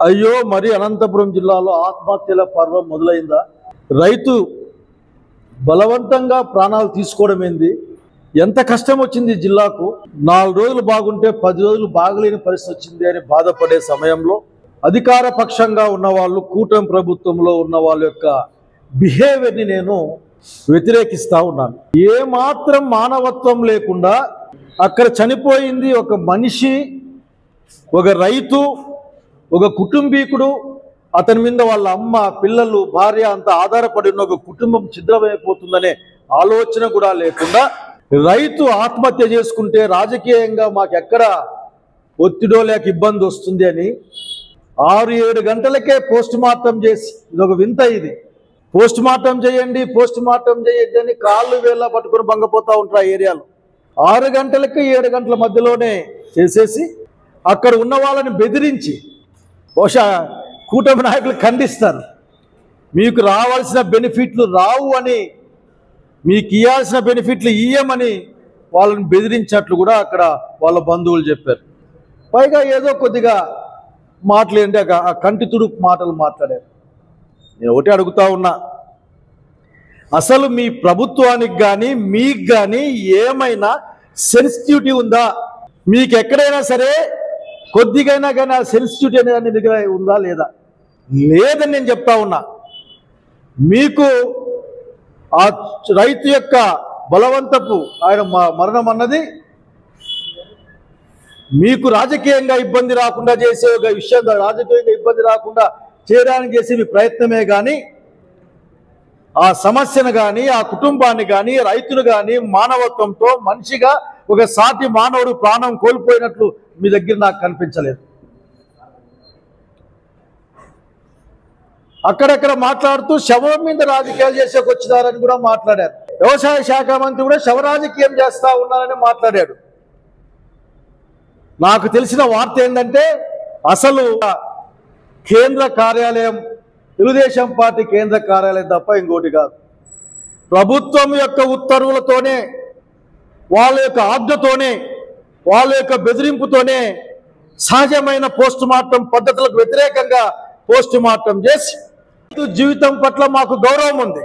అయ్యో మరి అనంతపురం జిల్లాలో ఆత్మహత్యల పర్వం మొదలైందా? రైతు బలవంతంగా ప్రాణాలు తీసుకోవడం ఏంది? ఎంత కష్టం వచ్చింది జిల్లాకు? 4 రోజులు బాగుంటే 10 రోజులు బాగలేని పరిస్థితి వచ్చింది అని బాధపడే సమయంలో అధికార పక్షంగా ఉన్న వాళ్ళు, కూటమి ప్రభుత్వంలో ఉన్న వాళ్ళ యొక్క బిహేవియర్ని నేను వ్యతిరేకిస్తా ఉన్నాను. ఏ మాత్రం మానవత్వం లేకుండా అక్కడ చనిపోయింది ఒక మనిషి, ఒక రైతు, ఒక కుటుంబీకుడు, అతని మీద వాళ్ళ అమ్మ, పిల్లలు, భార్య అంతా ఆధారపడి ఉన్న ఒక కుటుంబం ఛిద్రమైపోతుందనే ఆలోచన కూడా లేకుండా రైతు ఆత్మహత్య చేసుకుంటే రాజకీయంగా మాకెక్కడ ఒత్తిడో లేక ఇబ్బంది వస్తుంది అని 6-7 గంటలకే పోస్ట్ మార్టం చేసి, ఇదొక వింత, ఇది పోస్ట్ మార్టం చేయండి అని కాళ్ళు వేళ్ళ పట్టుకుని బంగపోతూ ఉంటారు ఆ ఏరియాలో. 6 గంటలకి 7 గంటల మధ్యలోనే చేసేసి అక్కడ ఉన్న వాళ్ళని బెదిరించి, బహుశా కూటమి నాయకులు ఖండిస్తారు, మీకు రావాల్సిన బెనిఫిట్లు రావు అని, మీకు ఇవ్వాల్సిన బెనిఫిట్లు ఇయ్యమని వాళ్ళని బెదిరించినట్లు కూడా అక్కడ వాళ్ళ బంధువులు చెప్పారు. పైగా ఏదో కొద్దిగా మాటలు ఏంటి, ఆ కంటి తుడుపు మాటలు మాట్లాడారు. నేను ఒకటే అడుగుతా ఉన్నా, అసలు మీ ప్రభుత్వానికి కానీ మీకు కానీ ఏమైనా సెన్సిటివిటీ ఉందా? మీకు ఎక్కడైనా సరే కొద్దిగైనా కానీ ఆ సెన్సిటివిటీ అనేది మీ దగ్గర ఉందా లేదా? లేదని నేను చెప్తా ఉన్నా. మీకు ఆ రైతు యొక్క బలవంతపు ఆయన మరణం అన్నది మీకు రాజకీయంగా ఇబ్బంది రాకుండా చేసే ఒక విషయం, రాజకీయంగా ఇబ్బంది రాకుండా చేయడానికి చేసే మీ ప్రయత్నమే కానీ ఆ సమస్యను కానీ, ఆ కుటుంబాన్ని కానీ, రైతును కానీ మానవత్వంతో మనిషిగా ఒక సాటి మానవుడు ప్రాణం కోల్పోయినట్లు మీ దగ్గర నాకు కనిపించలేదు. అక్కడక్కడ మాట్లాడుతూ శవం మీద రాజకీయాలు చేసేకొచ్చినారని కూడా మాట్లాడారు. వ్యవసాయ శాఖ మంత్రి కూడా శవ రాజకీయం చేస్తా ఉన్నారని మాట్లాడాడు. నాకు తెలిసిన వార్త ఏంటంటే, అసలు కేంద్ర కార్యాలయం తెలుగుదేశం పార్టీ కేంద్ర కార్యాలయం తప్ప ఇంకోటి కాదు. ప్రభుత్వం యొక్క ఉత్తర్వులతోనే, వాళ్ళ యొక్క ఆజ్ఞతోనే, వాళ్ళ యొక్క బెదిరింపుతోనే సహజమైన పోస్ట్ మార్టం పద్ధతులకు వ్యతిరేకంగా పోస్ట్ మార్టం చేసి జీవితం పట్ల మాకు గౌరవం ఉంది.